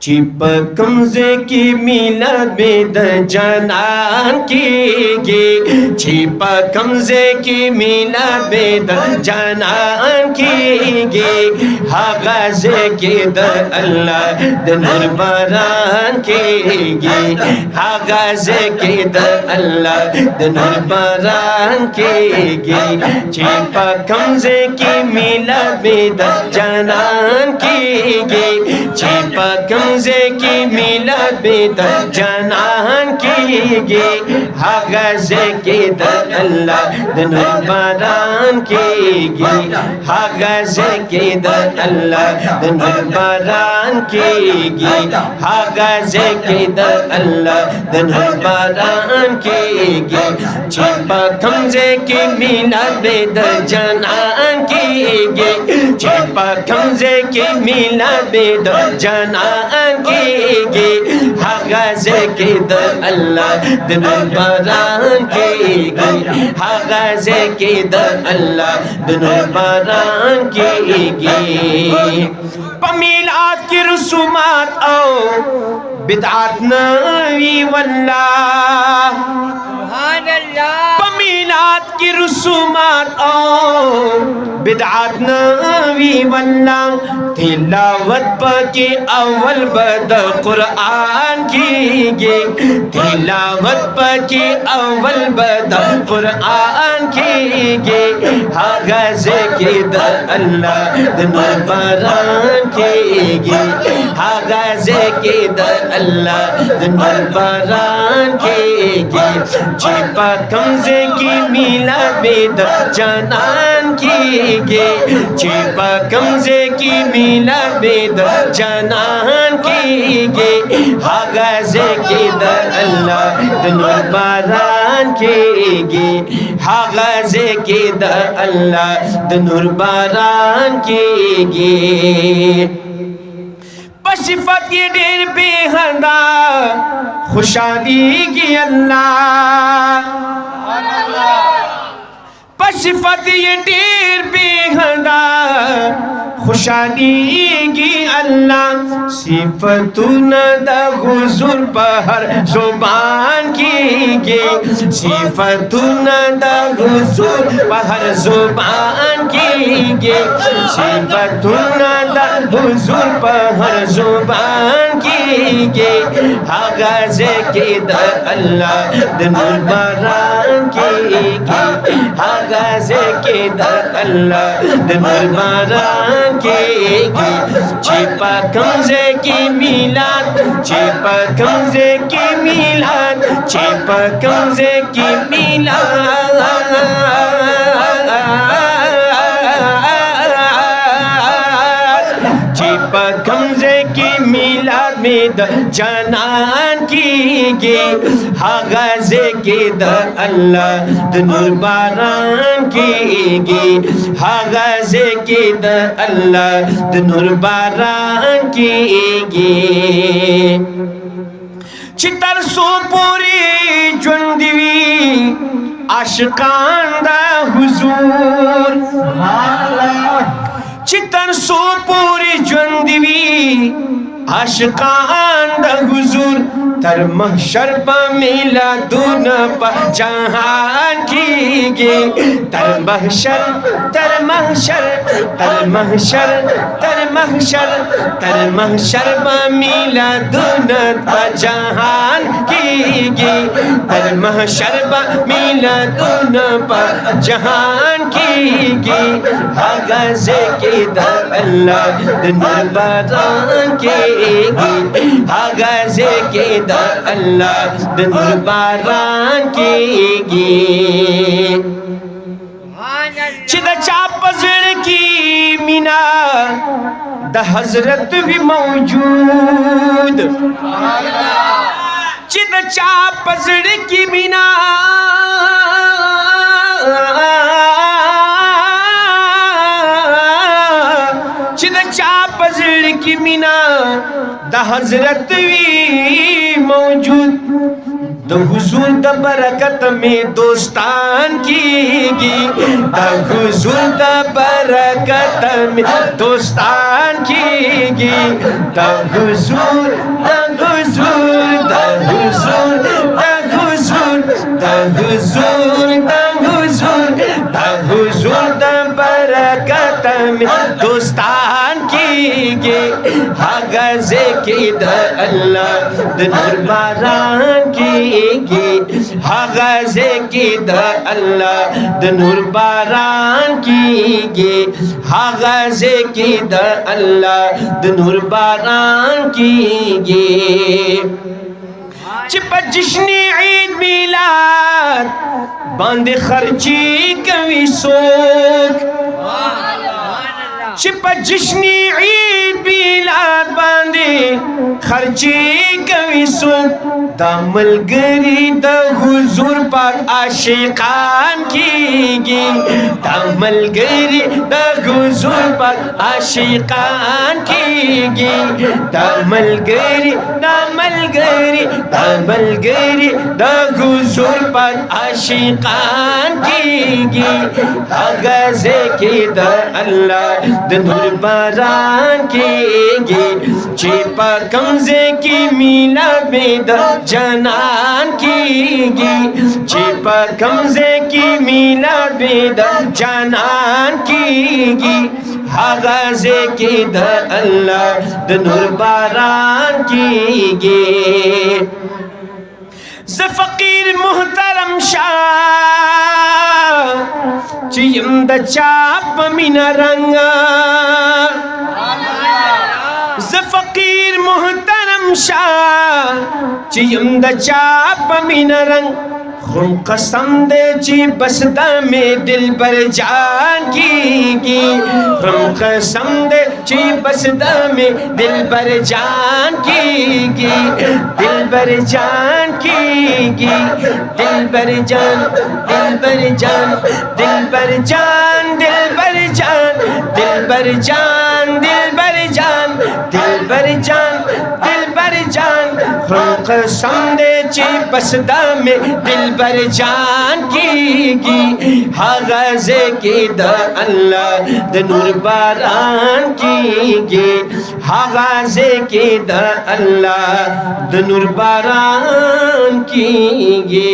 Chip कमजे की मिलद बेद जनान की गे chip कमजे की मिलद बेद जनान की गे हागाजे के द अल्लाह दनुर बरान की गे हागाजे के द अल्लाह दनुर बरान की गे चिप कमजे की मिलद बेद जनान की गे चिप कमजे की मिलद बेद जनान की गे हागाजे के द अल्लाह दनुर बरान की गे हागाजे के द अल्लाह दनुर बरान की गे हागाजे के द अल्लाह दनुर बरान की गे चिपा कमजे की मिलद बेद जनान की गे चिपा कमजे की मिलद बेद जनान की गे हागाजे के द अल्लाह दनुर बरान की गे हागाजे के द अल्लाह दनुर बरान की गे पमीलात की रसूमात आओ बिदअत नवी वल्लाह सुभान अल्लाह पमीलात की रसूमात आओ बिदअत नवी वल्लाह तिलावत पके अव्वल बद कुरान की गे तिलावत पके अव्वल बद कुरान की गे हागाजे के द अल्लाह दनुर बरान की गे हागाजे के द अल्लाह दनुर बरान की गे चिपा कमजे की मिलद बेद जनान की गे चिपा कमजे की मिलद बेद जनान की गे हागाजे के द अल्लाह दनुर बरान की गे हागाजे के द अल्लाह दनुर बरान की गे पशिफत ये ढेर बेहदा खुशादी की अल्लाह पशिफत ये ढेर बेहदा खुशादी की अल्लाह सिफतुन द हुजूर पहर जुबान की गे सिफतुन द हुजूर पहर जुबान की गे सिफतुन द हुजूर पहर जुबान की गे हागाजे के द अल्लाह दनुर बरान की गे हागाजे के द अल्लाह दनुर बरान के गे चिपा कमजे की मिलाद चिपा कमजे की मिलाद चिपा कमजे की मिलाद चिपा कमजे की मिलाद में द जनान की गे हागाजे के द अल्लाह दनुर बरान की गे हागाजे के द अल्लाह दनुर बरान की गे चितर सोपुरी जुंदवी आशिकान दा हुजूर चितर सोपुरी जुंदवी आशिकान द हुजूर तर महशर पा मिला दून पा जहान की गे तर महशर तर महशर तर महशर तर महशर तर महशर पा मिला दून पा जहान की गे तर महशर पा मिला दून पा जहान की गे हागाजे के द अल्लाह दनुर बरान के गे हागाजे के द अल्लाह दनुर बरान के गे चिद चापजड़ की मीना द हजरत भी मौजूद चिद चापजड़ की मीना चिद चापजड़ की मीना द हजरत भी मौजूद द हुजूर द बरकत में दोस्तान कीगी, द हुजूर द बरकत में दोस्तान कीगी, the Hazur the Hazur the Hazur the Hazur the Hazur the Hazur the Hazur the बरकत में दोस्तान कीगी, हगज़े की द अल्लाह द नूर बारान कीगी, हगज़े की द अल्लाह द नूर बारान कीगी, हगज़े की द अल्लाह द नूर बारान कीगी। चिपा जश्न ईद मिलाद बांधे खर्ची कवि सोख, चिपा जश्न ईद मिलाद बांधे खर्ची कवि सोख, दामलगरी द हुजूर पाक आशिकान कीगी, दामलगरी द हुजूर पाक आशिकान कीगी, दामलगरी दामलगरी दामलगरी द हुजूर पाक आशिकान कीगी, हगज़े की द अल्लाह द नूर बारान कीगी, चिपा कमज़े की मीला में द जनान कीगी, चिपा कमज़े की मीला में द जनान कीगी, हगज़े की द अल्लाह द नूर बारान कीगी। ज़ फ़कीर मुहतरम शाह चियम द चाप मिना रंगा, ज़ फ़कीर मुहतरम शाह चियम द चाप मिना रंग, खुम कसम दे ची बसदा में दिल बर जान कीगी, खुम कसम दे ची बसदा में दिल बर जान कीगी, दिल बर जान कीगी, दिल बर जान दिल बर जान दिल बर जान दिल बर जान दिल बर जान दिल बर जान दिल बर जान दिल बर जान, खुम कसम दे ची बसदा में दिल बर जान कीगी, हगज़े की द अल्लाह द नूर बारान कीगी, हगज़े की द अल्लाह द नूर बारान कीगी।